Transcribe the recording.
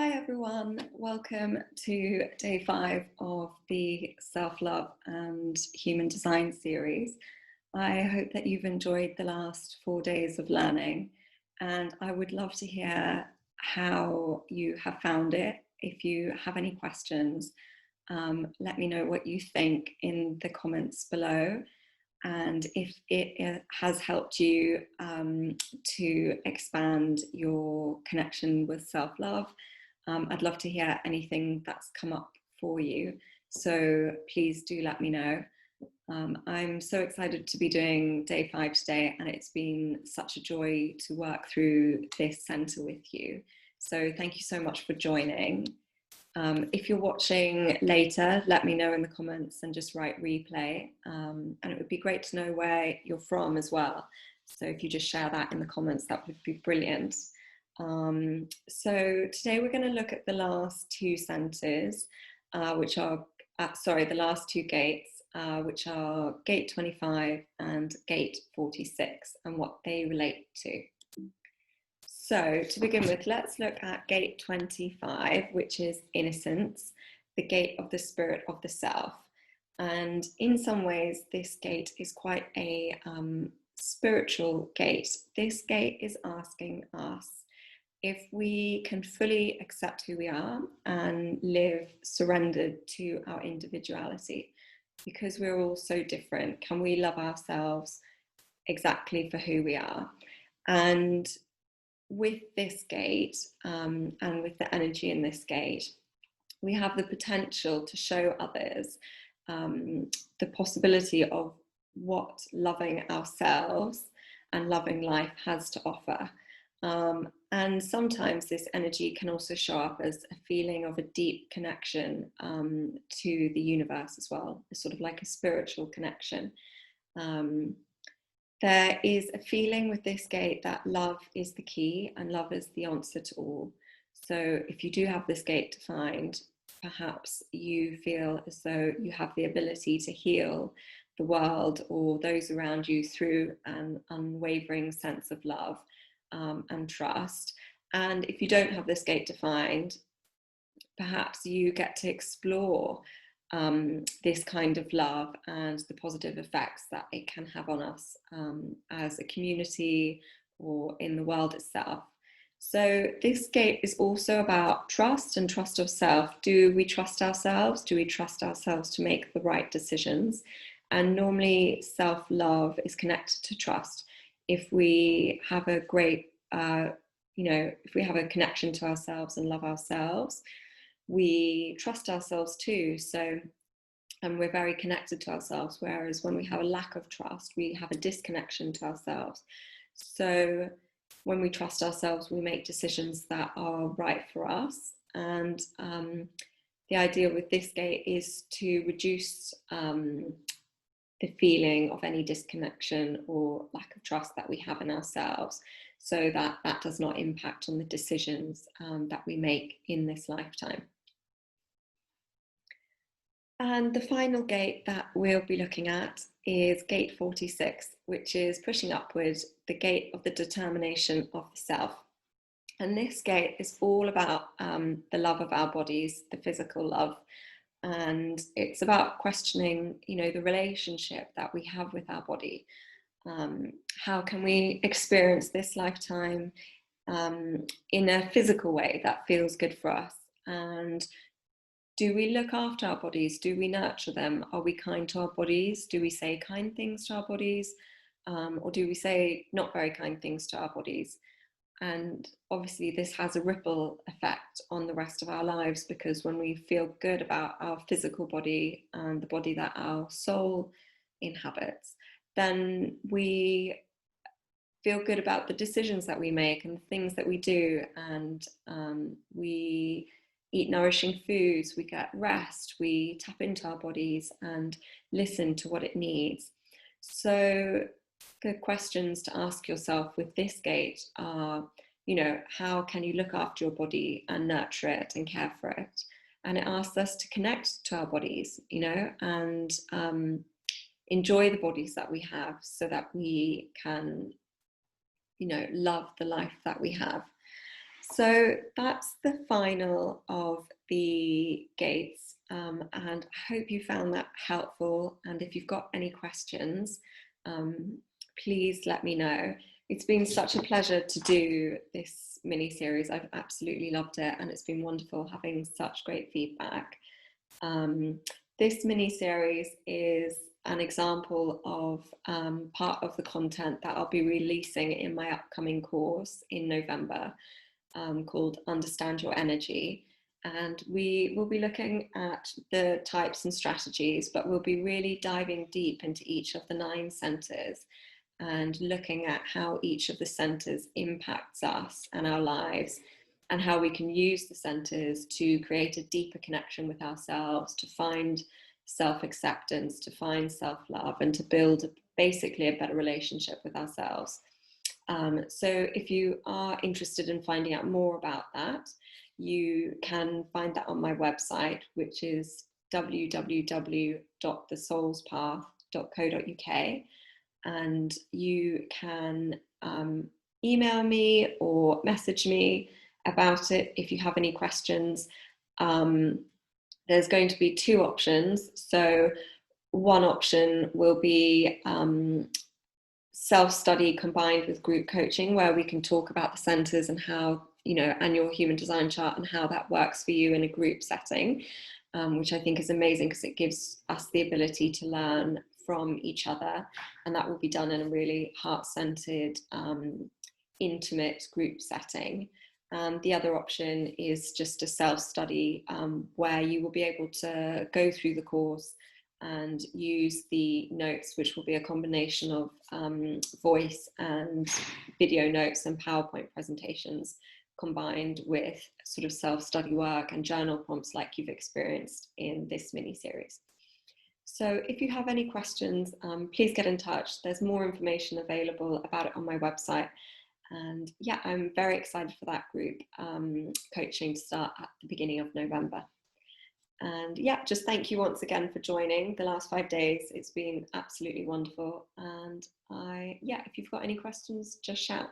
Hi everyone, welcome to day 5 of the Self-Love and Human Design series. I hope that you've enjoyed the last 4 days of learning, and I would love to hear how you have found it. If you have any questions, let me know what you think in the comments below. And if it has helped you to expand your connection with self-love, I'd love to hear anything that's come up for you. So please do let me know. I'm so excited to be doing day 5 today, and it's been such a joy to work through this center with you. So thank you so much for joining. If you're watching later, let me know in the comments and just write replay. And it would be great to know where you're from as well. So if you just share that in the comments, that would be brilliant. So today we're going to look at the last 2 centers, which are, the last 2 gates, which are gate 25 and gate 46, and what they relate to. So to begin with, let's look at gate 25, which is innocence, the gate of the spirit of the self. And in some ways, this gate is quite a spiritual gate. This gate is asking us if we can fully accept who we are and live surrendered to our individuality, because we're all so different. Can we love ourselves exactly for who we are? And with this gate and with the energy in this gate, we have the potential to show others the possibility of what loving ourselves and loving life has to offer. And sometimes this energy can also show up as a feeling of a deep connection to the universe as well, sort of like a spiritual connection. There is a feeling with this gate that love is the key and love is the answer to all. So if you do have this gate defined, perhaps you feel as though you have the ability to heal the world or those around you through an unwavering sense of love and trust. And if you don't have this gate defined, perhaps you get to explore this kind of love and the positive effects that it can have on us as a community or in the world itself. So this gate is also about trust and trust of self. Do we trust ourselves? Do we trust ourselves to make the right decisions? And normally self-love is connected to trust. If we have a great, if we have a connection to ourselves and love ourselves, we trust ourselves too. So, and we're very connected to ourselves. Whereas when we have a lack of trust, we have a disconnection to ourselves. So when we trust ourselves, we make decisions that are right for us. And the idea with this gate is to reduce the feeling of any disconnection or lack of trust that we have in ourselves, so that that does not impact on the decisions that we make in this lifetime. And the final gate that we'll be looking at is gate 46, which is pushing upwards, the gate of the determination of the self. And this gate is all about the love of our bodies, the physical love. And it's about questioning, the relationship that we have with our body. How can we experience this lifetime in a physical way that feels good for us? And do we look after our bodies? Do we nurture them? Are we kind to our bodies? Do we say kind things to our bodies? Or do we say not very kind things to our bodies? And obviously this has a ripple effect on the rest of our lives, because when we feel good about our physical body and the body that our soul inhabits, then we feel good about the decisions that we make and the things that we do, and we eat nourishing foods, we get rest, we tap into our bodies and listen to what it needs. So the questions to ask yourself with this gate are, how can you look after your body and nurture it and care for it? And it asks us to connect to our bodies, and enjoy the bodies that we have, so that we can, love the life that we have. So that's the final of the gates, and I hope you found that helpful. And if you've got any questions, please let me know. It's been such a pleasure to do this mini series. I've absolutely loved it, and it's been wonderful having such great feedback. This mini series is an example of part of the content that I'll be releasing in my upcoming course in November, called Understand Your Energy. And we will be looking at the types and strategies, but we'll be really diving deep into each of the 9 centers and looking at how each of the centers impacts us and our lives, and how we can use the centers to create a deeper connection with ourselves, to find self-acceptance, to find self-love, and to build basically a better relationship with ourselves. So if you are interested in finding out more about that, you can find that on my website, which is www.thesoulspath.co.uk. And you can email me or message me about it if you have any questions. There's going to be 2 options. So one option will be self-study combined with group coaching, where we can talk about the centers and how, and your human design chart and how that works for you in a group setting, which I think is amazing because it gives us the ability to learn from each other. And that will be done in a really heart-centered, intimate group setting. And the other option is just a self-study, where you will be able to go through the course and use the notes, which will be a combination of voice and video notes and PowerPoint presentations, combined with sort of self-study work and journal prompts like you've experienced in this mini-series. So if you have any questions, please get in touch. There's more information available about it on my website. And yeah, I'm very excited for that group coaching to start at the beginning of November. And yeah, just thank you once again for joining the last 5 days. It's been absolutely wonderful. And if you've got any questions, just shout.